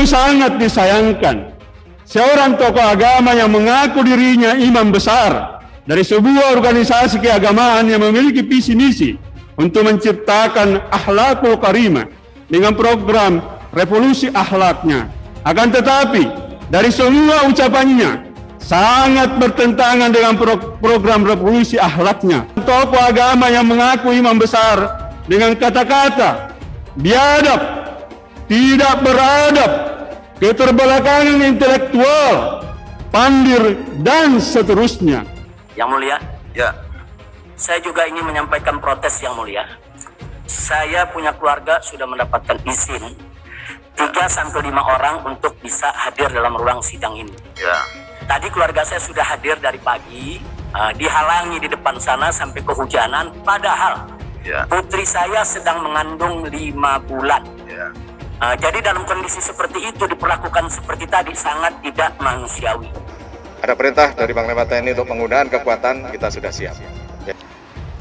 Sungguh sangat disayangkan seorang tokoh agama yang mengaku dirinya imam besar dari sebuah organisasi keagamaan yang memiliki visi misi untuk menciptakan akhlakul karimah dengan program revolusi akhlaknya. Akan tetapi dari semua ucapannya sangat bertentangan dengan program revolusi akhlaknya. Tokoh agama yang mengaku imam besar dengan kata-kata biadab, tidak beradab, keterbelakangan intelektual, pandir, dan seterusnya. Yang mulia, ya, saya juga ingin menyampaikan protes yang mulia. Saya punya keluarga sudah mendapatkan izin 3-5 orang untuk bisa hadir dalam ruang sidang ini. Ya. Tadi keluarga saya sudah hadir dari pagi, dihalangi di depan sana sampai kehujanan, padahal putri saya sedang mengandung 5 bulan. Jadi dalam kondisi seperti itu diperlakukan seperti tadi sangat tidak manusiawi. Ada perintah dari Panglima TNI untuk penggunaan kekuatan, kita sudah siap.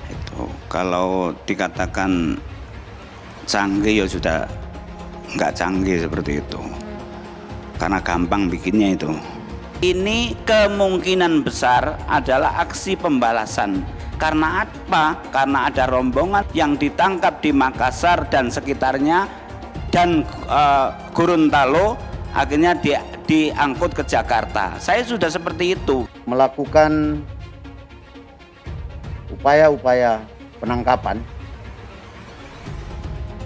Itu kalau dikatakan canggih ya sudah nggak canggih seperti itu, karena gampang bikinnya itu. Ini kemungkinan besar orombalasan aksi pembalasan. Karena apa? Karena ada rombongan yang ditangkap di Makassar dan sekitarnya dan Gorontalo, akhirnya diangkut ke Jakarta. Saya sudah seperti itu. Melakukan upaya-upaya penangkapan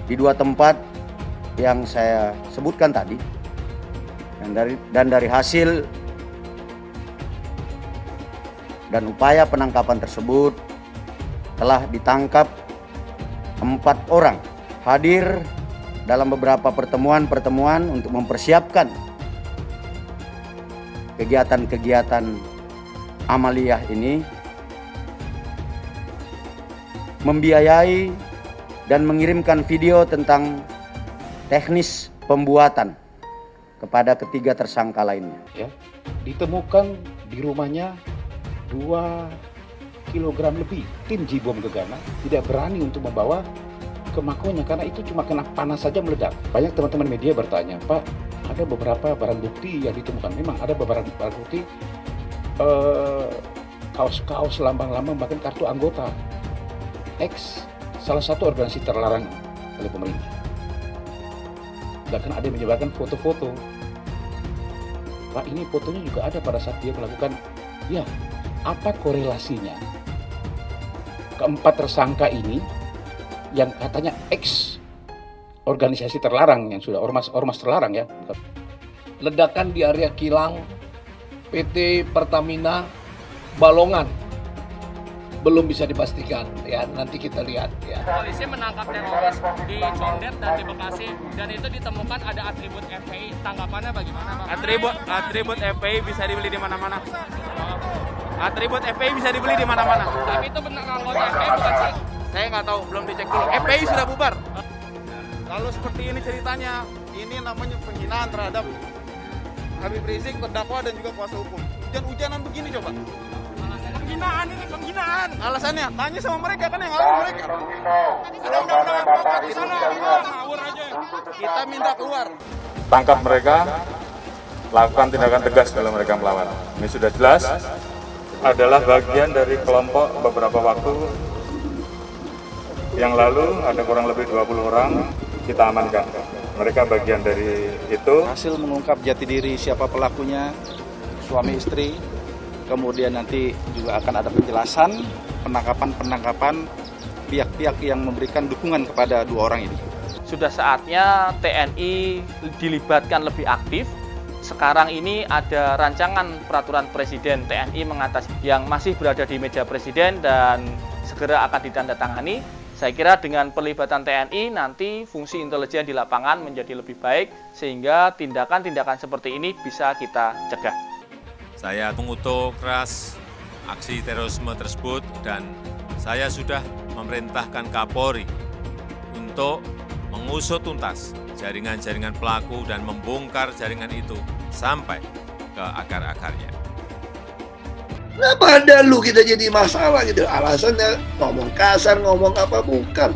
di 2 tempat yang saya sebutkan tadi, dan dari hasil dan upaya penangkapan tersebut telah ditangkap 4 orang hadir dalam beberapa pertemuan untuk mempersiapkan kegiatan-kegiatan amaliyah ini, membiayai dan mengirimkan video tentang teknis pembuatan kepada ketiga tersangka lainnya. Ya, ditemukan di rumahnya 2 kilogram lebih. Tim Jibom Gegana tidak berani untuk membawa ke makonya karena itu cuma kena panas saja meledak. Banyak teman-teman media bertanya, Pak, ada beberapa barang bukti yang ditemukan. Memang ada beberapa barang bukti, kaos-kaos, lambang-lambang, bahkan kartu anggota X salah satu organisasi terlarang oleh pemerintah. Bahkan ada yang menyebarkan foto-foto. Pak, ini fotonya juga ada pada saat dia melakukan. Ya, apa korelasinya keempat tersangka ini yang katanya X organisasi terlarang, yang sudah ormas terlarang ya. Ledakan di area kilang PT Pertamina Balongan belum bisa dipastikan ya, nanti kita lihat ya. Polisi menangkap teroris di Condet dan di Bekasi dan itu ditemukan ada atribut FPI. Tanggapannya bagaimana, Pak? Atribut FPI bisa dibeli di mana-mana. Atribut FPI bisa dibeli di mana-mana. Tapi itu benar anggota FPI bukan sih? Saya nggak tahu, belum dicek dulu. FPI sudah bubar. Kalau seperti ini ceritanya, ini namanya penghinaan terhadap Habib Rizik, terdakwa dan juga kuasa hukum. Hujan-hujanan begini coba. Penghinaan ini, penghinaan. Alasannya, tanya sama mereka, kan yang ngawur mereka. Ada undang-undang apa di sana, ngawur aja. Kita minta keluar. Tangkap mereka, lakukan tindakan tegas kalau mereka melawan. Ini sudah jelas, adalah bagian dari kelompok beberapa waktu yang lalu, ada kurang lebih 20 orang kita amankan. Mereka bagian dari itu. Hasil mengungkap jati diri siapa pelakunya, suami istri, kemudian nanti juga akan ada penjelasan penangkapan pihak-pihak yang memberikan dukungan kepada 2 orang ini. Sudah saatnya TNI dilibatkan lebih aktif. Sekarang ini ada rancangan peraturan Presiden TNI mengatasi yang masih berada di meja Presiden dan segera akan ditandatangani. Saya kira dengan pelibatan TNI nanti fungsi intelijen di lapangan menjadi lebih baik sehingga tindakan-tindakan seperti ini bisa kita cegah. Saya mengutuk keras aksi terorisme tersebut dan saya sudah memerintahkan Kapolri untuk mengusut tuntas jaringan-jaringan pelaku dan membongkar jaringan itu sampai ke akar-akarnya. Kenapa ada lu kita jadi masalah gitu? Alasannya ngomong kasar, ngomong apa, bukan.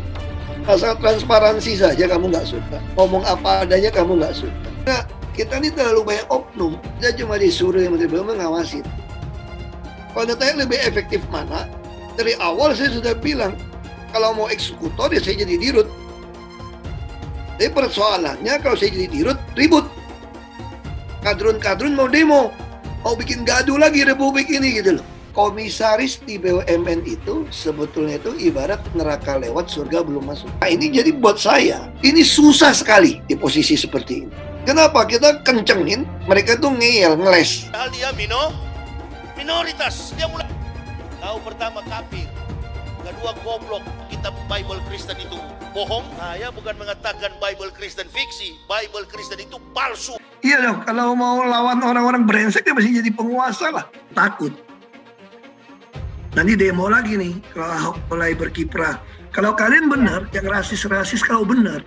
Asal transparansi saja kamu nggak suka. Ngomong apa adanya kamu nggak suka. Nah, Kita ini terlalu banyak oknum. Dia cuma disuruh yang Menteri BUMN ngawasin. Kalau ditanya lebih efektif mana, dari awal saya sudah bilang, kalau mau eksekutor ya saya jadi dirut. Tapi persoalannya kalau saya jadi dirut, ribut. Kadrun-kadrun mau demo, mau bikin gaduh lagi republik ini gitu loh. Komisaris di BUMN itu sebetulnya itu ibarat neraka lewat, surga belum masuk. Nah ini jadi buat saya, ini susah sekali di posisi seperti ini. Kenapa? Kita kencengin, mereka tuh ngeyel, ngeles. Hal dia minoritas, dia mulai. Kau pertama kafir, kedua goblok, kitab Bible Kristen itu bohong. Saya bukan mengatakan Bible Kristen fiksi, Bible Kristen itu palsu. Iya dong, kalau mau lawan orang-orang brengsek dia masih jadi penguasa lah. Takut. Nanti demo lagi nih, kalau Ahok mulai berkiprah. Kalau kalian benar, yang rasis-rasis kalau benar,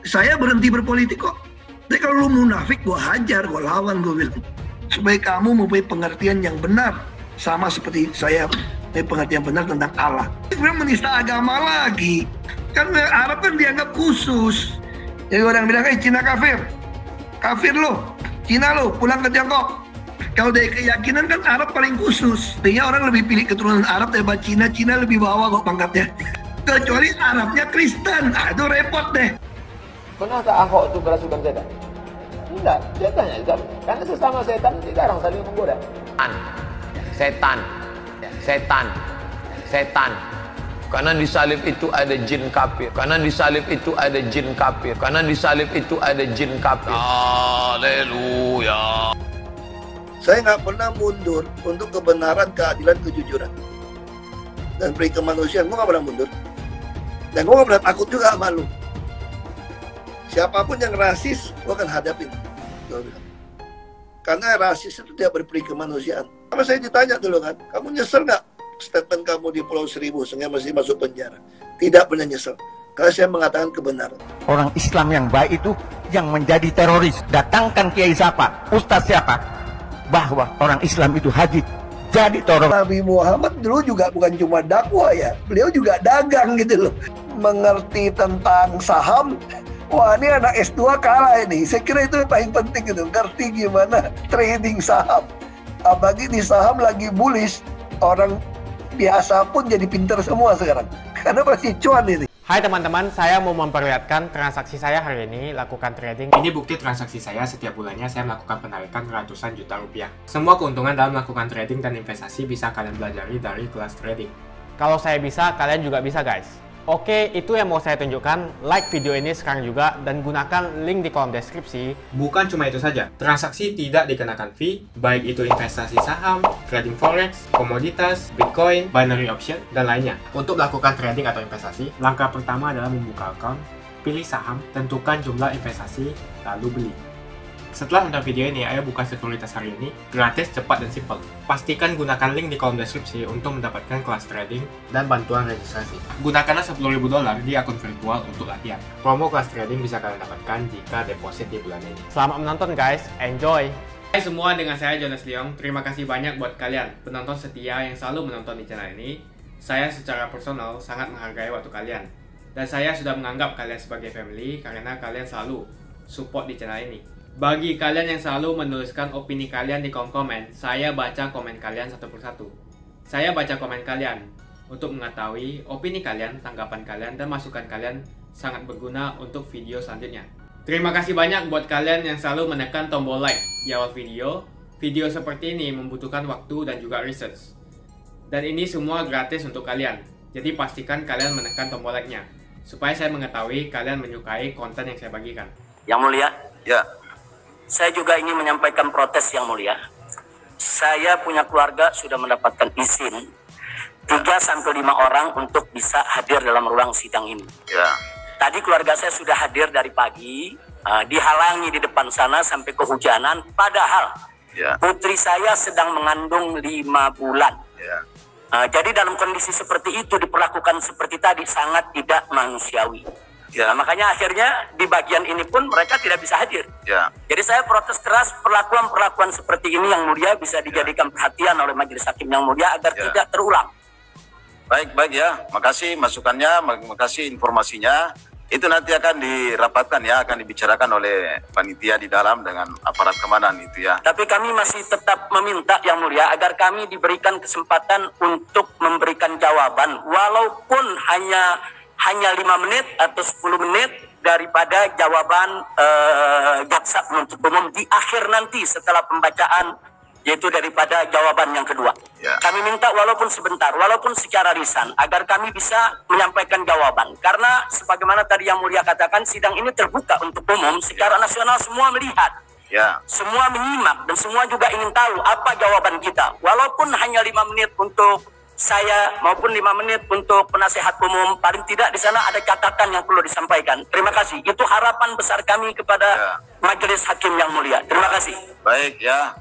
saya berhenti berpolitik kok. Tapi kalau lu munafik, gue hajar, gue lawan, gue bilang. Supaya kamu mempunyai pengertian yang benar. Sama seperti saya mempunyai pengertian benar tentang Allah. Sebenarnya menista agama lagi. Kan Arab kan dianggap khusus. Jadi orang bilang, Cina kafir. Kafir lo, Cina lo, pulang ke Tiongkok. Kalau dari keyakinan kan Arab paling khusus. Sehingga orang lebih pilih keturunan Arab daripada Cina. Cina lebih bawah kok pangkatnya. Kecuali Arabnya Kristen. Nah, itu repot deh. Pernah tak Ahok itu kerasukan setan? Tidak, setannya tidak. Karena sesama setan tidak orang saling menggoda. Setan. Karena di salib itu ada jin kafir. Haleluya. Saya nggak pernah mundur untuk kebenaran, keadilan, kejujuran. Dan peri kemanusiaan, gue nggak pernah mundur. Dan gue nggak pernah takut juga sama lu. Siapapun yang rasis, gue akan hadapin. Karena rasis itu tidak berperi kemanusiaan. Sama saya ditanya dulu kan, kamu nyesel nggak statement kamu di Pulau Seribu sehingga masih masuk penjara? Tidak pernah nyesel. Karena saya mengatakan kebenaran. Orang Islam yang baik itu yang menjadi teroris. Datangkan kiai siapa, ustaz siapa, bahwa orang Islam itu haji jadi teroris. Nabi Muhammad dulu juga bukan cuma dakwah ya, beliau juga dagang gitu loh. Mengerti tentang saham, wah ini anak S2 kalah ini. Saya kira itu yang paling penting gitu, ngerti gimana trading saham. Apalagi di saham lagi bullish, orang biasa pun jadi pinter semua sekarang. Karena masih cuan ini. Hai teman-teman, saya mau memperlihatkan transaksi saya hari ini lakukan trading. Ini bukti transaksi saya setiap bulannya saya melakukan penarikan ratusan juta rupiah. Semua keuntungan dalam melakukan trading dan investasi bisa kalian pelajari dari kelas trading. Kalau saya bisa, kalian juga bisa guys. Oke, itu yang mau saya tunjukkan. Like video ini sekarang juga dan gunakan link di kolom deskripsi. Bukan cuma itu saja, transaksi tidak dikenakan fee, baik itu investasi saham, trading forex, komoditas, bitcoin, binary option, dan lainnya. Untuk melakukan trading atau investasi, langkah pertama adalah membuka account, pilih saham, tentukan jumlah investasi, lalu beli. Setelah nonton video ini, ayo buka sekuritas hari ini, gratis, cepat, dan simple. Pastikan gunakan link di kolom deskripsi untuk mendapatkan kelas trading dan bantuan registrasi. Gunakanlah $10.000 di akun virtual untuk latihan. Promo kelas trading bisa kalian dapatkan jika deposit di bulan ini. Selamat menonton guys, enjoy! Hai semua, dengan saya Jonas Leong. Terima kasih banyak buat kalian, penonton setia yang selalu menonton di channel ini. Saya secara personal sangat menghargai waktu kalian. Dan saya sudah menganggap kalian sebagai family karena kalian selalu support di channel ini. Bagi kalian yang selalu menuliskan opini kalian di kolom komen, saya baca komen kalian satu persatu. Saya baca komen kalian untuk mengetahui opini kalian, tanggapan kalian, dan masukan kalian sangat berguna untuk video selanjutnya. Terima kasih banyak buat kalian yang selalu menekan tombol like di awal video. Video seperti ini membutuhkan waktu dan juga research. Dan ini semua gratis untuk kalian. Jadi pastikan kalian menekan tombol like-nya supaya saya mengetahui kalian menyukai konten yang saya bagikan. Yang mulia, ya. Saya juga ingin menyampaikan protes yang mulia. Saya punya keluarga sudah mendapatkan izin 3-5 orang untuk bisa hadir dalam ruang sidang ini. Ya. Tadi keluarga saya sudah hadir dari pagi, dihalangi di depan sana sampai kehujanan. Padahal putri saya sedang mengandung 5 bulan. Jadi dalam kondisi seperti itu diperlakukan seperti tadi sangat tidak manusiawi. Nah, makanya akhirnya di bagian ini pun mereka tidak bisa hadir. Jadi saya protes keras perlakuan-perlakuan seperti ini yang mulia bisa dijadikan perhatian oleh majelis hakim yang mulia agar tidak terulang. Baik ya. Makasih masukannya, makasih informasinya. Itu nanti akan dirapatkan ya, akan dibicarakan oleh panitia di dalam dengan aparat keamanan itu ya. Tapi kami masih tetap meminta Yang Mulia agar kami diberikan kesempatan untuk memberikan jawaban walaupun hanya 5 menit atau 10 menit daripada jawaban jaksa penuntut umum di akhir nanti setelah pembacaan, yaitu daripada jawaban yang kedua. Ya. Kami minta walaupun sebentar, walaupun secara lisan, agar kami bisa menyampaikan jawaban. Karena sebagaimana tadi Yang Mulia katakan, sidang ini terbuka untuk umum, secara nasional semua melihat. Ya. Semua menyimak dan semua juga ingin tahu apa jawaban kita. Walaupun hanya 5 menit untuk saya maupun 5 menit untuk penasihat umum, paling tidak di sana ada catatan yang perlu disampaikan. Terima kasih. Itu harapan besar kami kepada Majelis Hakim Yang Mulia. Terima kasih. Baik ya.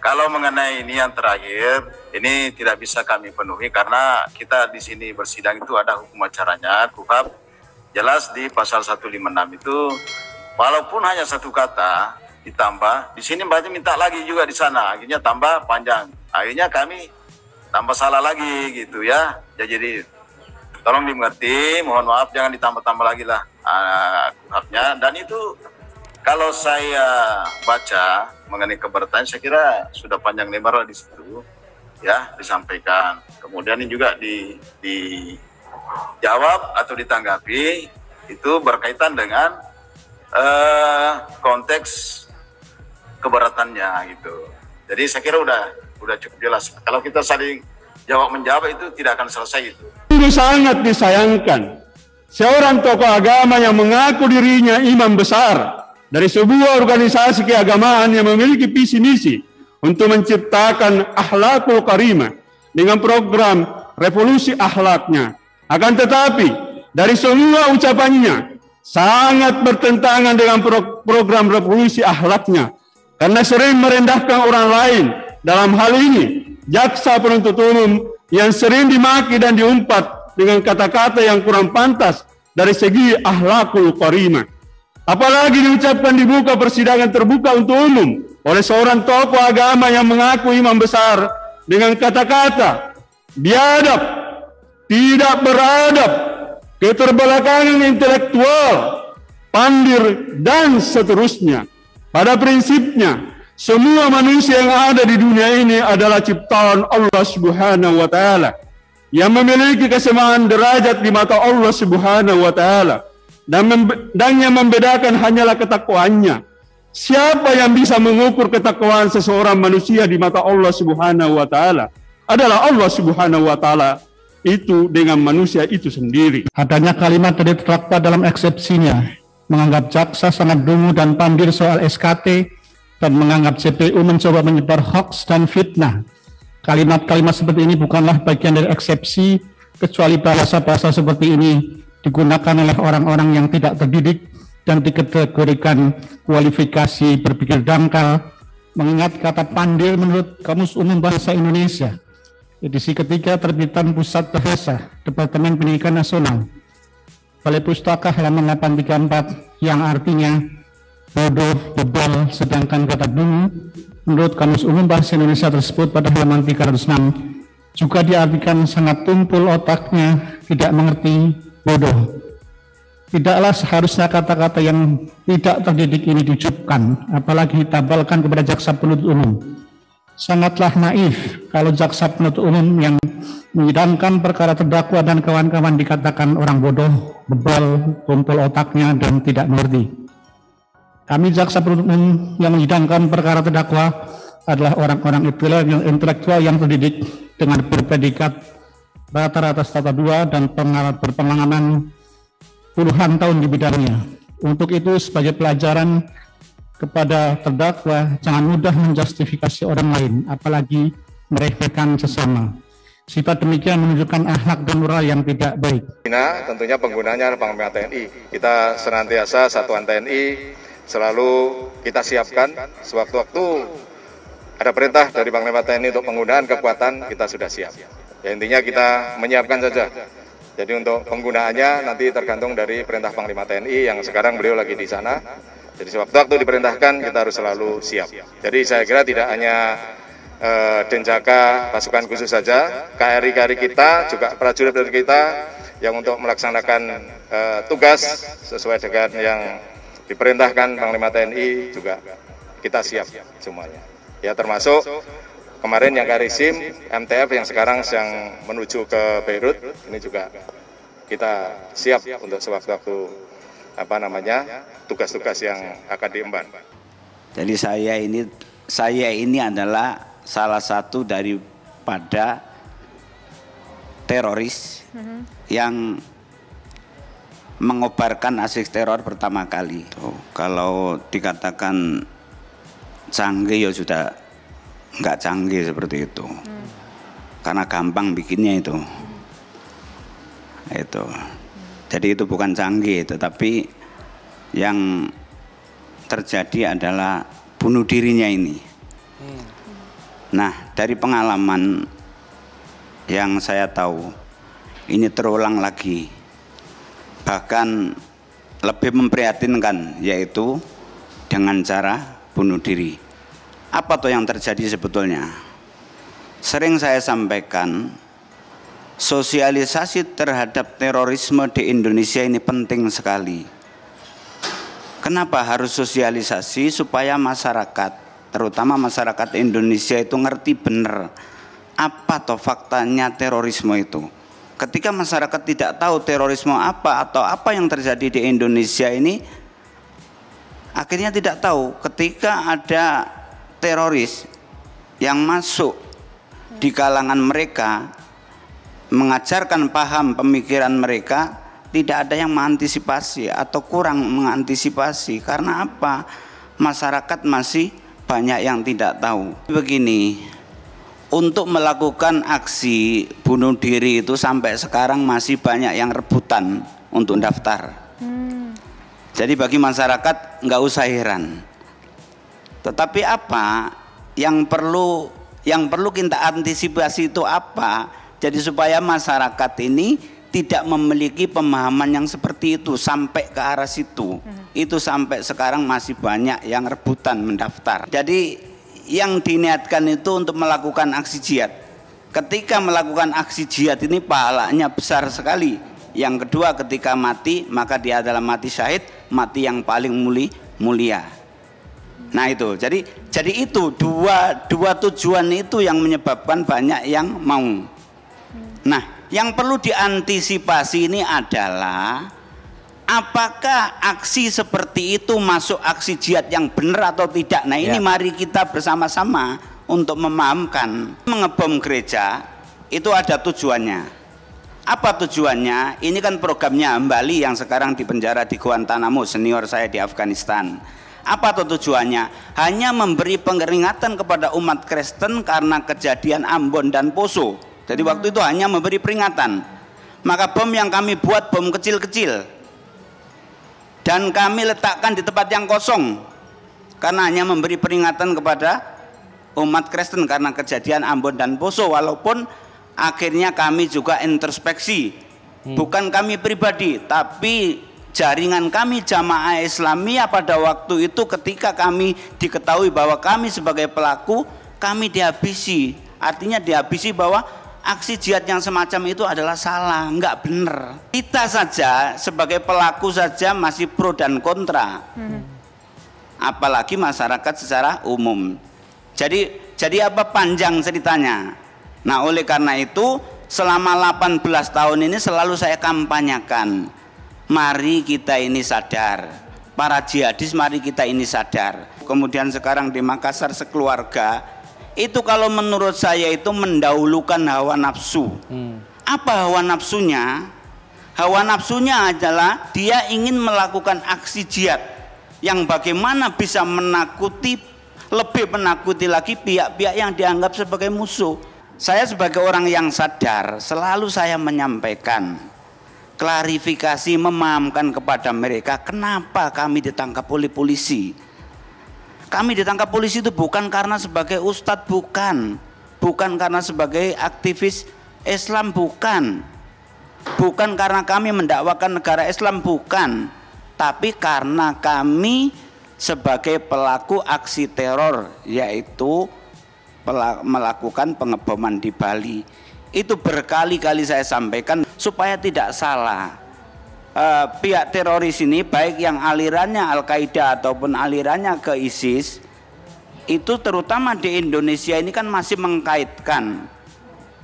Kalau mengenai ini yang terakhir, ini tidak bisa kami penuhi karena kita di sini bersidang itu ada hukum acaranya, KUHP. Jelas di pasal 156 itu, walaupun hanya satu kata ditambah, di sini berarti minta lagi juga di sana, akhirnya tambah panjang. Akhirnya kami tambah salah lagi gitu ya. Jadi tolong dimengerti, mohon maaf jangan ditambah-tambah lagi lah KUHP-nya. Dan itu kalau saya baca mengenai keberatan, saya kira sudah panjang lebar lah di situ ya, disampaikan. Kemudian ini juga dijawab atau ditanggapi itu berkaitan dengan konteks keberatannya gitu. Jadi saya kira udah cukup jelas. Kalau kita saling jawab menjawab itu tidak akan selesai itu. Sungguh sangat disayangkan seorang tokoh agama yang mengaku dirinya imam besar dari sebuah organisasi keagamaan yang memiliki visi misi untuk menciptakan akhlakul karimah dengan program revolusi akhlaknya. Akan tetapi dari semua ucapannya sangat bertentangan dengan program revolusi akhlaknya karena sering merendahkan orang lain. Dalam hal ini jaksa penuntut umum yang sering dimaki dan diumpat dengan kata-kata yang kurang pantas dari segi akhlakul karimah. Apalagi diucapkan di muka persidangan terbuka untuk umum oleh seorang tokoh agama yang mengaku imam besar dengan kata-kata biadab, tidak beradab, keterbelakangan intelektual, pandir, dan seterusnya. Pada prinsipnya, semua manusia yang ada di dunia ini adalah ciptaan Allah Subhanahu wa Ta'ala yang memiliki kesamaan derajat di mata Allah Subhanahu wa Ta'ala. Dan yang membedakan hanyalah ketakwaannya. Siapa yang bisa mengukur ketakwaan seseorang manusia di mata Allah Subhanahu wa Ta'ala adalah Allah Subhanahu wa Ta'ala itu dengan manusia itu sendiri. Adanya kalimat dari terdakwa dalam eksepsinya menganggap jaksa sangat dungu dan pandir soal SKT dan menganggap CPU mencoba menyebar hoax dan fitnah. Kalimat-kalimat seperti ini bukanlah bagian dari eksepsi, kecuali bahasa-bahasa seperti ini digunakan oleh orang-orang yang tidak terdidik dan dikategorikan kualifikasi berpikir dangkal. Mengingat kata pandir menurut Kamus Umum Bahasa Indonesia, edisi ketiga terbitan Pusat Bahasa, Departemen Pendidikan Nasional, Balai Pustaka halaman 834, yang artinya bodoh, bebal, sedangkan kata dungu menurut Kamus Umum Bahasa Indonesia tersebut pada halaman 306 juga diartikan sangat tumpul otaknya, tidak mengerti, bodoh. Tidaklah seharusnya kata-kata yang tidak terdidik ini diucapkan, apalagi ditabalkan kepada jaksa penuntut umum. Sangatlah naif kalau jaksa penuntut umum yang menyidangkan perkara terdakwa dan kawan-kawan dikatakan orang bodoh, bebal, tumpul otaknya, dan tidak mengerti. Kami jaksa penuntut umum yang menyidangkan perkara terdakwa adalah orang-orang intelektual yang terdidik dengan berpredikat rata-rata strata 2 dan berpengalaman puluhan tahun di bidangnya. Untuk itu sebagai pelajaran kepada terdakwa, jangan mudah menjustifikasi orang lain, apalagi meremehkan sesama. Sifat demikian menunjukkan akhlak dan moral yang tidak baik. Tentunya penggunaannya Panglima TNI. Kita senantiasa satuan TNI selalu kita siapkan sewaktu-waktu ada perintah dari Panglima TNI untuk penggunaan kekuatan, kita sudah siap. Ya, intinya kita menyiapkan saja. Jadi untuk penggunaannya nanti tergantung dari perintah Panglima TNI yang sekarang beliau lagi di sana. Jadi sewaktu-waktu diperintahkan kita harus selalu siap. Jadi saya kira tidak hanya Denjaka pasukan khusus saja, KRI-KRI kita juga prajurit kita yang untuk melaksanakan tugas sesuai dengan yang diperintahkan Panglima TNI juga kita siap semuanya. Ya, termasuk kemarin yang Karisim, MTF yang sekarang sedang menuju ke Beirut, ini juga kita siap untuk sewaktu-waktu tugas-tugas yang akan diemban. Jadi saya ini adalah salah satu daripada teroris yang mengobarkan aksi teror pertama kali. Kalau dikatakan canggih ya sudah nggak canggih seperti itu, karena gampang bikinnya itu. Jadi itu bukan canggih, tetapi yang terjadi adalah bunuh dirinya ini. Nah, dari pengalaman yang saya tahu, ini terulang lagi, bahkan lebih memprihatinkan, yaitu dengan cara bunuh diri. Apa tuh yang terjadi sebetulnya? Sering saya sampaikan, sosialisasi terhadap terorisme di Indonesia ini penting sekali. Kenapa harus sosialisasi? Supaya masyarakat, terutama masyarakat Indonesia itu ngerti benar apa toh faktanya terorisme itu. Ketika masyarakat tidak tahu terorisme apa atau apa yang terjadi di Indonesia ini, akhirnya tidak tahu. Ketika ada teroris yang masuk di kalangan mereka, mengajarkan paham pemikiran mereka, tidak ada yang mengantisipasi atau kurang mengantisipasi. Karena apa? Masyarakat masih banyak yang tidak tahu. Begini, untuk melakukan aksi bunuh diri itu sampai sekarang masih banyak yang rebutan untuk daftar. Jadi bagi masyarakat nggak usah heran. Tetapi apa yang perlu kita antisipasi itu apa? Jadi supaya masyarakat ini tidak memiliki pemahaman yang seperti itu sampai ke arah situ. Itu sampai sekarang masih banyak yang rebutan mendaftar. Jadi yang diniatkan itu untuk melakukan aksi jihad. Ketika melakukan aksi jihad ini pahalanya besar sekali. Yang kedua, ketika mati maka dia adalah mati syahid, mati yang paling mulia. Nah itu, jadi itu dua tujuan itu yang menyebabkan banyak yang mau. Nah, yang perlu diantisipasi ini adalah apakah aksi seperti itu masuk aksi jihad yang benar atau tidak. Nah ini mari kita bersama-sama untuk memahamkan. Mengebom gereja itu ada tujuannya. Apa tujuannya? Ini kan programnya Hambali yang sekarang dipenjara di Guantanamo, senior saya di Afghanistan. Apa tujuannya? Hanya memberi peringatan kepada umat Kristen karena kejadian Ambon dan Poso. Jadi waktu itu hanya memberi peringatan. Maka bom yang kami buat bom kecil-kecil dan kami letakkan di tempat yang kosong karena hanya memberi peringatan kepada umat Kristen karena kejadian Ambon dan Poso. Walaupun akhirnya kami juga introspeksi, bukan kami pribadi, tapi jaringan kami Jamaah Islamiyah pada waktu itu ketika kami diketahui bahwa kami sebagai pelaku, kami dihabisi. Artinya dihabisi bahwa aksi jihad yang semacam itu adalah salah, enggak benar. Kita saja sebagai pelaku saja masih pro dan kontra. Apalagi masyarakat secara umum. Jadi apa panjang ceritanya. Nah, oleh karena itu selama 18 tahun ini selalu saya kampanyakan, mari kita ini sadar. Para jihadis mari kita ini sadar. Kemudian sekarang di Makassar sekeluarga itu kalau menurut saya itu mendahulukan hawa nafsu. Apa hawa nafsunya? Hawa nafsunya adalah dia ingin melakukan aksi jihad yang bagaimana bisa menakuti, lebih menakuti lagi pihak-pihak yang dianggap sebagai musuh. Saya sebagai orang yang sadar selalu saya menyampaikan klarifikasi, memahamkan kepada mereka kenapa kami ditangkap oleh polisi. Kami ditangkap polisi itu bukan karena sebagai ustadz, bukan karena sebagai aktivis Islam, bukan karena kami mendakwakan negara Islam, bukan, tapi karena kami sebagai pelaku aksi teror, yaitu melakukan pengeboman di Bali. Itu berkali-kali saya sampaikan supaya tidak salah. Pihak teroris ini baik yang alirannya Al-Qaeda ataupun alirannya ke ISIS itu terutama di Indonesia ini kan masih mengkaitkan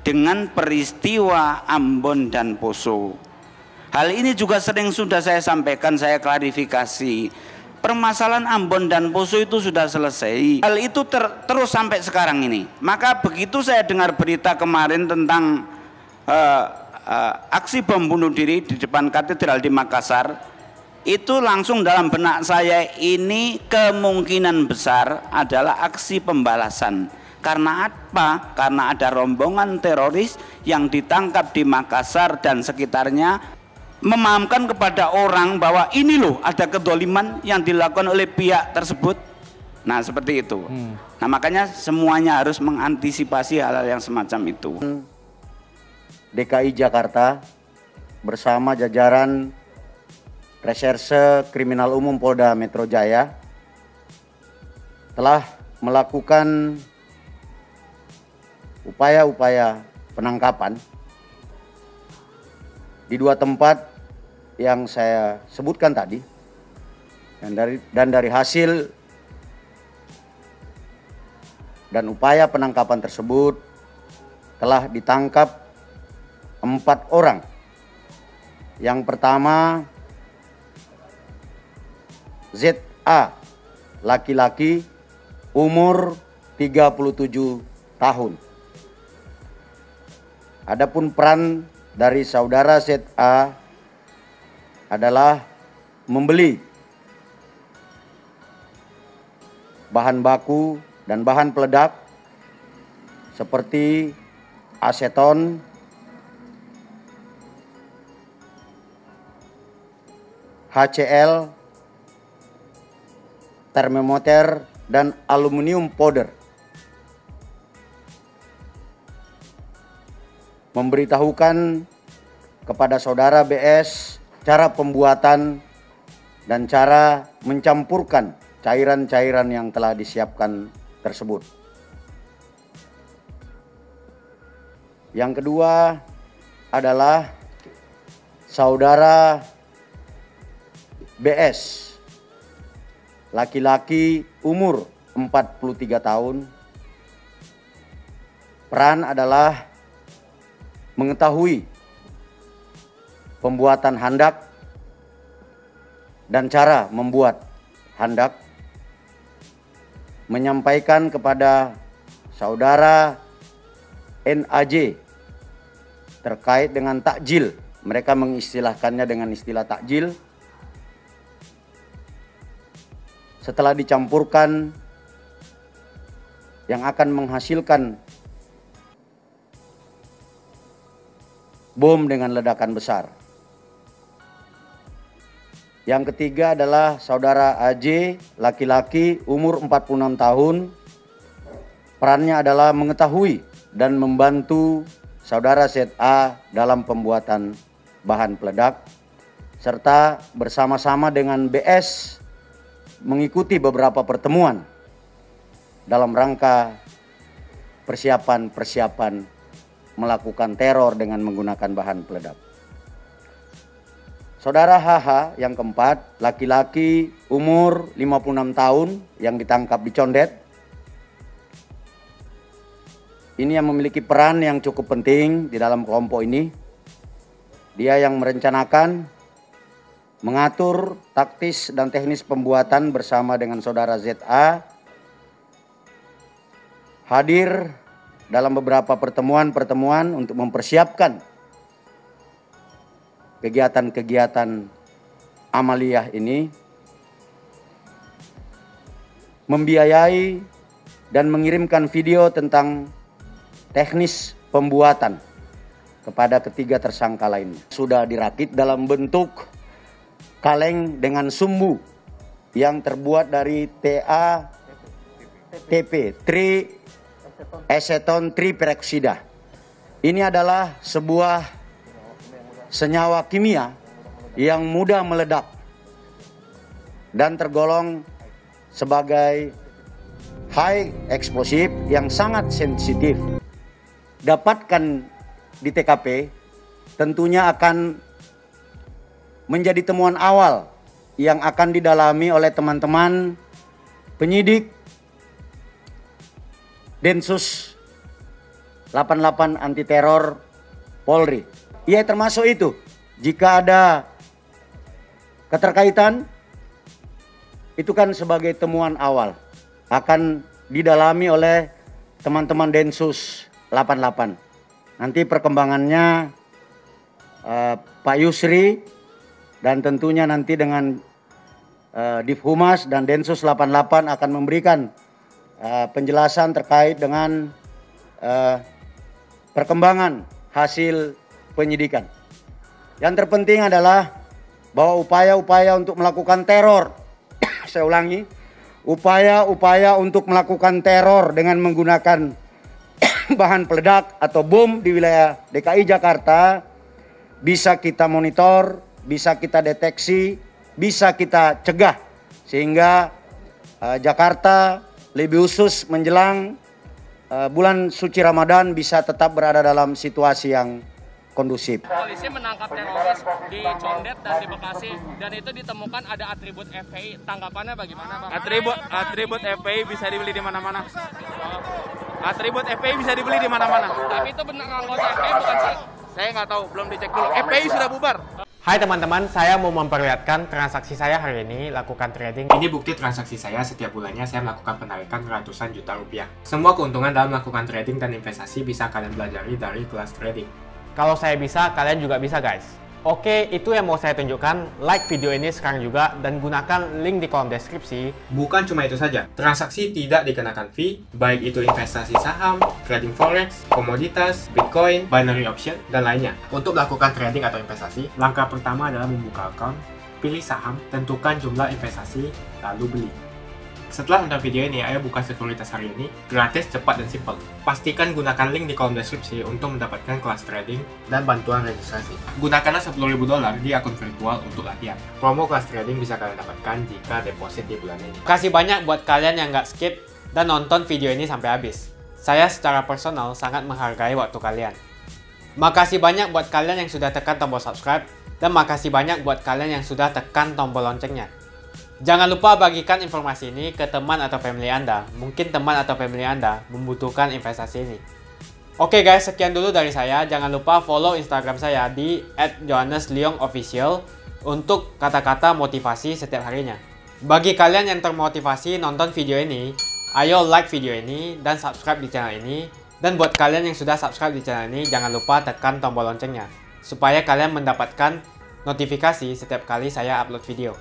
dengan peristiwa Ambon dan Poso. Hal ini juga sering sudah saya sampaikan, saya klarifikasi. Permasalahan Ambon dan Poso itu sudah selesai. Hal itu terus sampai sekarang ini. Maka begitu saya dengar berita kemarin tentang aksi bom bunuh diri di depan katedral di Makassar, itu langsung dalam benak saya ini kemungkinan besar adalah aksi pembalasan. Karena apa? Karena ada rombongan teroris yang ditangkap di Makassar dan sekitarnya, memahamkan kepada orang bahwa ini loh ada kedoliman yang dilakukan oleh pihak tersebut. Nah seperti itu. Nah makanya semuanya harus mengantisipasi hal-hal yang semacam itu. DKI Jakarta bersama jajaran Reserse Kriminal Umum Polda Metro Jaya telah melakukan upaya-upaya penangkapan di 2 tempat yang saya sebutkan tadi, dan dari hasil dan upaya penangkapan tersebut telah ditangkap 4 orang. Yang pertama ZA, laki-laki, umur 37 tahun. Adapun peran dari saudara ZA adalah membeli bahan baku dan bahan peledak seperti aseton, HCl, termometer, dan aluminium powder. Memberitahukan kepada saudara BS cara pembuatan dan cara mencampurkan cairan-cairan yang telah disiapkan tersebut. Yang kedua adalah saudara BS, laki-laki, umur 43 tahun. Peran adalah mengetahui pembuatan handak dan cara membuat handak, menyampaikan kepada saudara NAJ terkait dengan takjil. Mereka mengistilahkannya dengan istilah takjil. Setelah dicampurkan yang akan menghasilkan bom dengan ledakan besar. Yang ketiga adalah saudara AJ, laki-laki, umur 46 tahun. Perannya adalah mengetahui dan membantu saudara ZA dalam pembuatan bahan peledak, serta bersama-sama dengan BS mengikuti beberapa pertemuan dalam rangka persiapan melakukan teror dengan menggunakan bahan peledak. Saudara HH yang keempat, laki-laki, umur 56 tahun yang ditangkap di Condet. Ini yang memiliki peran yang cukup penting di dalam kelompok ini. Dia yang merencanakan, mengatur taktis dan teknis pembuatan bersama dengan saudara ZA, hadir dalam beberapa pertemuan untuk mempersiapkan kegiatan-kegiatan amaliyah ini, membiayai dan mengirimkan video tentang teknis pembuatan kepada ketiga tersangka lainnya. Sudah dirakit dalam bentuk kaleng dengan sumbu yang terbuat dari TATP, triaceton triperoksida. Ini adalah sebuah senyawa kimia yang mudah meledak dan tergolong sebagai high explosive yang sangat sensitif. Dapatkan di TKP tentunya akan menjadi temuan awal yang akan didalami oleh teman-teman penyidik Densus 88 anti teror Polri. Ya, termasuk itu. Jika ada keterkaitan, itu kan sebagai temuan awal akan didalami oleh teman-teman Densus 88. Nanti perkembangannya Pak Yusri dan tentunya nanti dengan Divhumas dan Densus 88 akan memberikan penjelasan terkait dengan perkembangan hasil penyidikan. Yang terpenting adalah bahwa upaya-upaya untuk melakukan teror, saya ulangi, upaya-upaya untuk melakukan teror dengan menggunakan bahan peledak atau bom di wilayah DKI Jakarta bisa kita monitor, bisa kita deteksi, bisa kita cegah sehingga Jakarta lebih khusus menjelang bulan suci Ramadan bisa tetap berada dalam situasi yang kondusif. Polisi menangkap teroris di Condet dan di Bekasi dan itu ditemukan ada atribut FPI. Tanggapannya bagaimana, Bang? Atribut FPI bisa dibeli di mana-mana. Atribut FPI bisa dibeli di mana-mana. Tapi itu benar anggota FPI bukan sih? Saya nggak tahu, belum dicek dulu. FPI sudah bubar. Hai teman-teman, saya mau memperlihatkan transaksi saya hari ini lakukan trading. Ini bukti transaksi saya, setiap bulannya saya melakukan penarikan ratusan juta rupiah. Semua keuntungan dalam melakukan trading dan investasi bisa kalian pelajari dari kelas trading. Kalau saya bisa, kalian juga bisa guys. Oke, itu yang mau saya tunjukkan. Like video ini sekarang juga dan gunakan link di kolom deskripsi. Bukan cuma itu saja, transaksi tidak dikenakan fee, baik itu investasi saham, trading forex, komoditas, bitcoin, binary option, dan lainnya. Untuk melakukan trading atau investasi, langkah pertama adalah membuka account, pilih saham, tentukan jumlah investasi, lalu beli. Setelah nonton video ini, ayo buka sekuritas hari ini, gratis, cepat, dan simple. Pastikan gunakan link di kolom deskripsi untuk mendapatkan kelas trading dan bantuan registrasi. Gunakanlah $10.000 di akun virtual untuk latihan. Promo kelas trading bisa kalian dapatkan jika deposit di bulan ini. Kasih banyak buat kalian yang nggak skip dan nonton video ini sampai habis. Saya secara personal sangat menghargai waktu kalian. Makasih banyak buat kalian yang sudah tekan tombol subscribe dan makasih banyak buat kalian yang sudah tekan tombol loncengnya. Jangan lupa bagikan informasi ini ke teman atau family Anda. Mungkin teman atau family Anda membutuhkan investasi ini. Oke guys, sekian dulu dari saya. Jangan lupa follow Instagram saya di @johannesleongofficial untuk kata-kata motivasi setiap harinya. Bagi kalian yang termotivasi nonton video ini, ayo like video ini dan subscribe di channel ini. Dan buat kalian yang sudah subscribe di channel ini, jangan lupa tekan tombol loncengnya supaya kalian mendapatkan notifikasi setiap kali saya upload video.